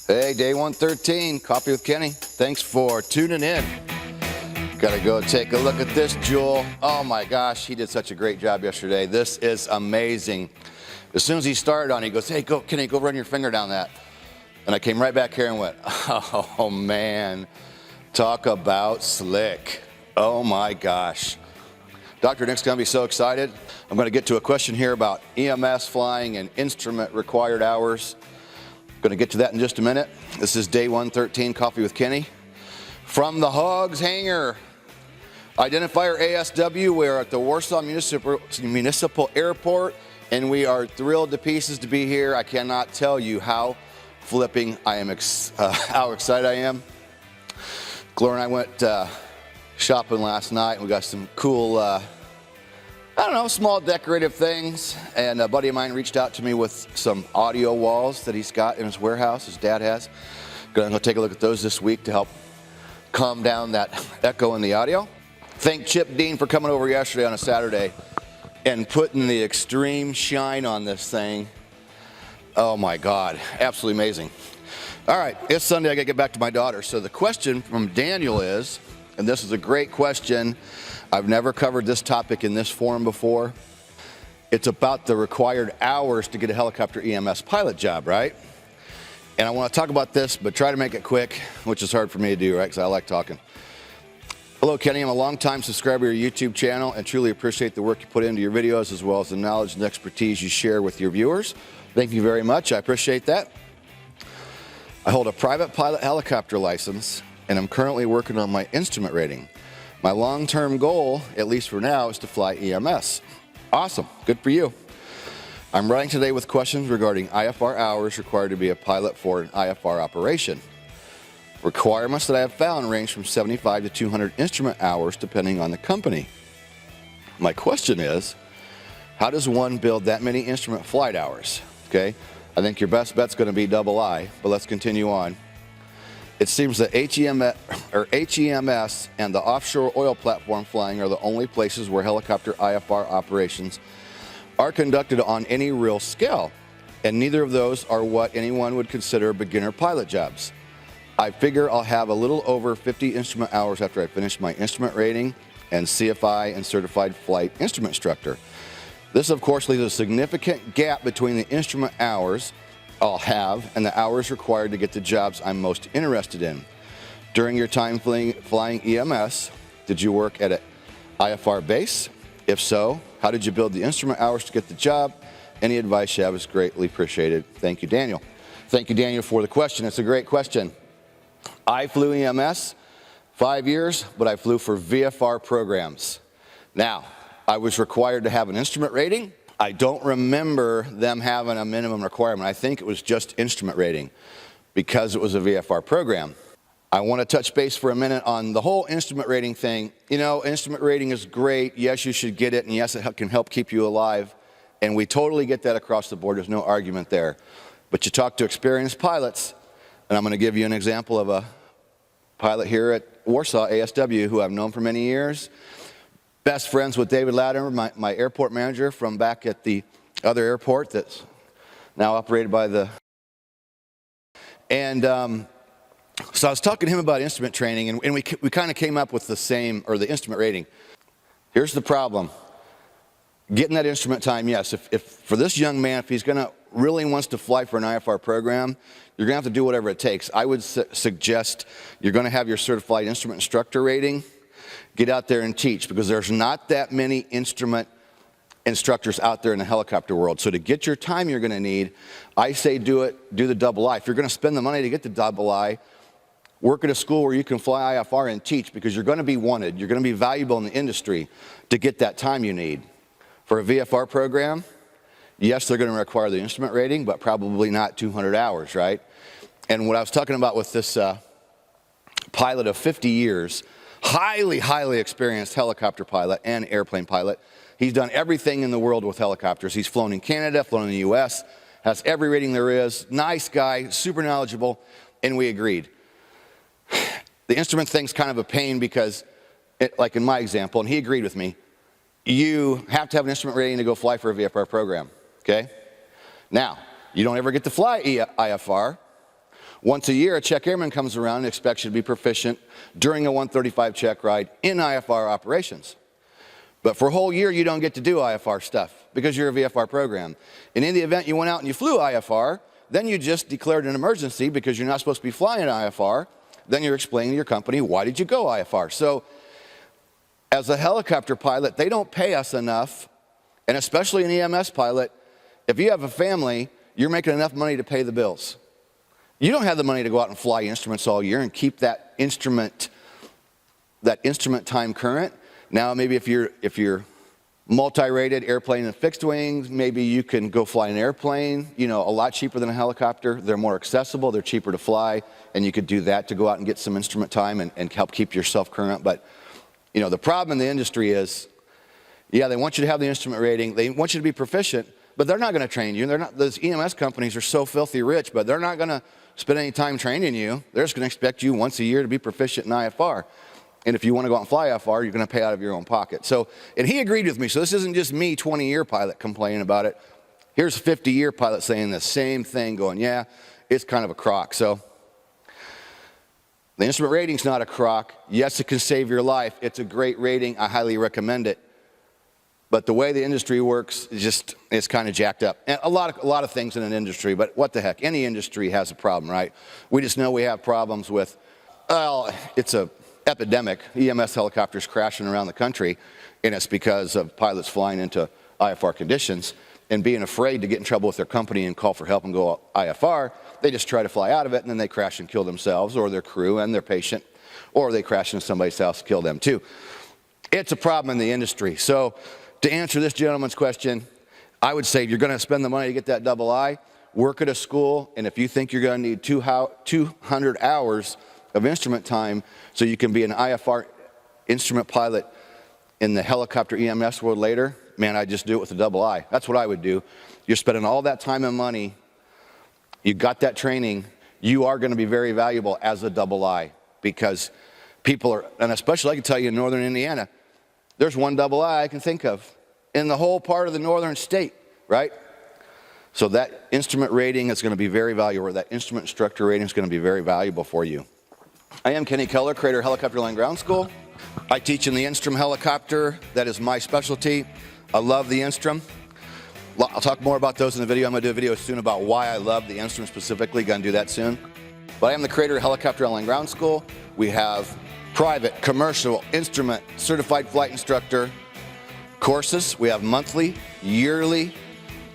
Hey, day 113, Coffee with Kenny. Thanks for tuning in. Gotta go take a look at this jewel. Oh my gosh, he did such a great job yesterday. This is amazing. As soon as he started on it, he goes, hey, Kenny, go run your finger down that. And I came right back here and went, oh man, talk about slick. Oh my gosh. Dr. Nick's gonna be so excited. I'm gonna get to a question here about EMS flying and instrument required hours. Going to get to that in just a minute. This is day 113, Coffee with Kenny. From the HOGS hangar. Identifier ASW, we're at the Warsaw Municipal Airport, and we are thrilled to pieces to be here. I cannot tell you how flipping I am, how excited I am. Gloria and I went shopping last night. We got some cool, I don't know, small decorative things, and a buddy of mine reached out to me with some audio walls that he's got in his warehouse, his dad has. Gonna go take a look at those this week to help calm down that echo in the audio. Thank Chip Dean for coming over yesterday on a Saturday and putting the extreme shine on this thing. Oh my God, absolutely amazing. All right, it's Sunday, I gotta get back to my daughter. So the question from Daniel is, and this is a great question, I've never covered this topic in this forum before. It's about the required hours to get a helicopter EMS pilot job, right? And I want to talk about this, but try to make it quick, which is hard for me to do, right? Because I like talking. Hello, Kenny. I'm a longtime subscriber to your YouTube channel and truly appreciate the work you put into your videos as well as the knowledge and expertise you share with your viewers. Thank you very much. I appreciate that. I hold a private pilot helicopter license, and I'm currently working on my instrument rating. My long-term goal, at least for now, is to fly EMS. Awesome, good for you. I'm writing today with questions regarding IFR hours required to be a pilot for an IFR operation. Requirements that I have found range from 75 to 200 instrument hours depending on the company. My question is, how does one build that many instrument flight hours? Okay, I think your best bet's gonna be double I, but let's continue on. It seems that HEMS and the offshore oil platform flying are the only places where helicopter IFR operations are conducted on any real scale, and neither of those are what anyone would consider beginner pilot jobs. I figure I'll have a little over 50 instrument hours after I finish my instrument rating and CFI and certified flight instrument instructor. This, of course, leaves a significant gap between the instrument hours I'll have and the hours required to get the jobs I'm most interested in. During your time flying EMS, did you work at an IFR base? If so, how did you build the instrument hours to get the job? Any advice you have is greatly appreciated. Thank you, Daniel. Thank you, Daniel, for the question. It's a great question. I flew EMS 5 years, but I flew for VFR programs. Now, I was required to have an instrument rating. I don't remember them having a minimum requirement. I think it was just instrument rating because it was a VFR program. I want to touch base for a minute on the whole instrument rating thing. You know, instrument rating is great. Yes, you should get it, and yes, it can help keep you alive. And we totally get that across the board. There's no argument there. But you talk to experienced pilots, and I'm going to give you an example of a pilot here at Warsaw, ASW, who I've known for many years. Best friends with David Latimer, my airport manager from back at the other airport that's now operated by the... And so I was talking to him about instrument training, and we kind of came up with the same, or the instrument rating. Here's the problem. Getting that instrument time, yes. If for this young man, if he's really wants to fly for an IFR program, you're going to have to do whatever it takes. I would suggest you're going to have your certified instrument instructor rating. Get out there and teach, because there's not that many instrument instructors out there in the helicopter world. So to get your time you're going to need, I say do the double I. If you're going to spend the money to get the double I, work at a school where you can fly IFR and teach, because you're going to be wanted. You're going to be valuable in the industry to get that time you need. For a VFR program, yes, they're going to require the instrument rating, but probably not 200 hours, right? And what I was talking about with this pilot of 50 years, highly experienced helicopter pilot and airplane pilot. He's done everything in the world with helicopters. He's flown in Canada, flown in the US, has every rating there is, nice guy, super knowledgeable, and we agreed. The instrument thing's kind of a pain because, like in my example, and he agreed with me, you have to have an instrument rating to go fly for a VFR program, okay? Now, you don't ever get to fly IFR Once a year, a check airman comes around and expects you to be proficient during a 135 check ride in IFR operations. But for a whole year, you don't get to do IFR stuff because you're a VFR program. And in the event you went out and you flew IFR, then you just declared an emergency because you're not supposed to be flying IFR. Then you're explaining to your company, why did you go IFR? So as a helicopter pilot, they don't pay us enough, and especially an EMS pilot, if you have a family, you're making enough money to pay the bills. You don't have the money to go out and fly instruments all year and keep that instrument time current. Now, maybe if you're multi-rated airplane and fixed wings, maybe you can go fly an airplane, a lot cheaper than a helicopter. They're more accessible, they're cheaper to fly, and you could do that to go out and get some instrument time and help keep yourself current. But, the problem in the industry is, yeah, they want you to have the instrument rating, they want you to be proficient, but they're not going to train you. Those EMS companies are so filthy rich, but they're not going to spend any time training you. They're just going to expect you once a year to be proficient in IFR. And if you want to go out and fly IFR, you're going to pay out of your own pocket. So, and he agreed with me. So this isn't just me, 20-year pilot, complaining about it. Here's a 50-year pilot saying the same thing, going, yeah, it's kind of a crock. So the instrument rating's not a crock. Yes, it can save your life. It's a great rating. I highly recommend it. But the way the industry works is it's kind of jacked up. And a lot of things in an industry, but what the heck? Any industry has a problem, right? We just know we have problems with, it's a epidemic. EMS helicopters crashing around the country, and it's because of pilots flying into IFR conditions and being afraid to get in trouble with their company and call for help and go IFR. They just try to fly out of it, and then they crash and kill themselves or their crew and their patient, or they crash into somebody's house and kill them too. It's a problem in the industry. So to answer this gentleman's question, I would say you're going to spend the money to get that double I, work at a school, and if you think you're going to need 200 hours of instrument time so you can be an IFR instrument pilot in the helicopter EMS world later, man, I'd just do it with a double I. That's what I would do. You're spending all that time and money, you got that training, you are going to be very valuable as a double I, because people are, and especially I can tell you in northern Indiana, there's one double I can think of in the whole part of the northern state, right? So that instrument rating is going to be very valuable, or that instrument instructor rating is going to be very valuable for you. I am Kenny Keller, creator of Helicopter Land Ground School. I teach in the Instrum helicopter. That is my specialty. I love the Instrum. I'll talk more about those in the video. I'm going to do a video soon about why I love the Instrum specifically. Going to do that soon. But I am the creator of Helicopter Land Ground School. We have private, commercial, instrument, certified flight instructor courses. We have monthly, yearly,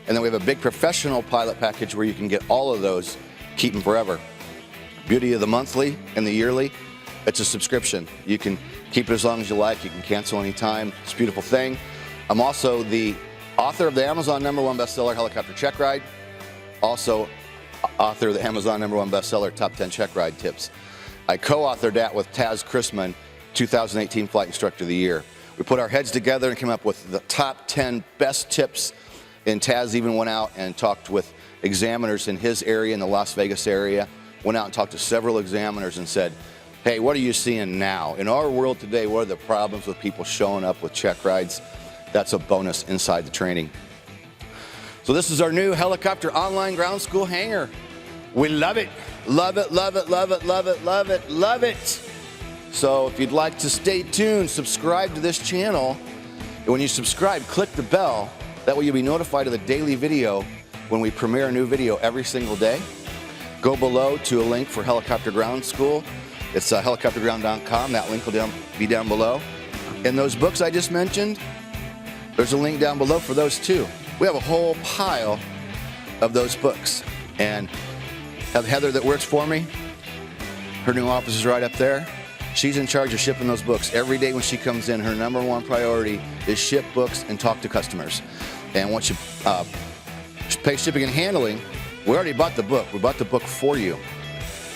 and then we have a big professional pilot package where you can get all of those, keep them forever. Beauty of the monthly and the yearly, it's a subscription. You can keep it as long as you like. You can cancel anytime. It's a beautiful thing. I'm also the author of the Amazon #1 bestseller, Helicopter Check Ride. Also author of the Amazon #1 bestseller, Top 10 Check Ride Tips. I co-authored that with Taz Chrisman, 2018 Flight Instructor of the Year. We put our heads together and came up with the top 10 best tips, and Taz even went out and talked with examiners in his area, in the Las Vegas area, went out and talked to several examiners and said, hey, what are you seeing now? In our world today, what are the problems with people showing up with check rides? That's a bonus inside the training. So this is our new Helicopter Online Ground School hangar. We love it. Love it, love it, love it, love it, love it, love it. So if you'd like to stay tuned, subscribe to this channel. And when you subscribe, click the bell. That way you'll be notified of the daily video when we premiere a new video every single day. Go below to a link for Helicopter Ground School. It's helicopterground.com. That link will be down below. And those books I just mentioned, there's a link down below for those too. We have a whole pile of those books. And have Heather that works for me. Her new office is right up there. She's in charge of shipping those books. Every day when she comes in, her #1 priority is ship books and talk to customers. And once you pay shipping and handling, we already bought the book. We bought the book for you.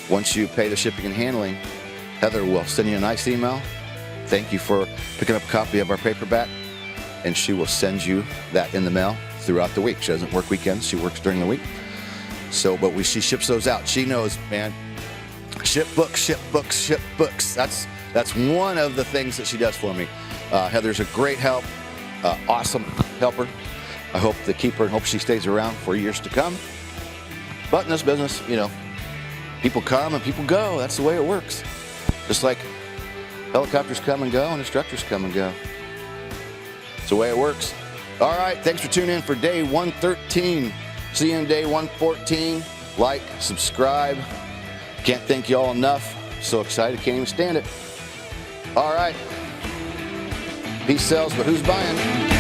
Once you pay the shipping and handling, Heather will send you a nice email. Thank you for picking up a copy of our paperback. And she will send you that in the mail throughout the week. She doesn't work weekends. She works during the week. So, but she ships those out. She knows, man, ship books, ship books, ship books. That's one of the things that she does for me. Heather's a great help, awesome helper. I hope to keep her and hope she stays around for years to come. But in this business, People come and people go. That's the way it works. Just like helicopters come and go and instructors come and go. It's the way it works. All right, thanks for tuning in for day 113. See you in day 114. Like, subscribe. Can't thank you all enough. So excited, can't even stand it. All right. Peace sells, but who's buying?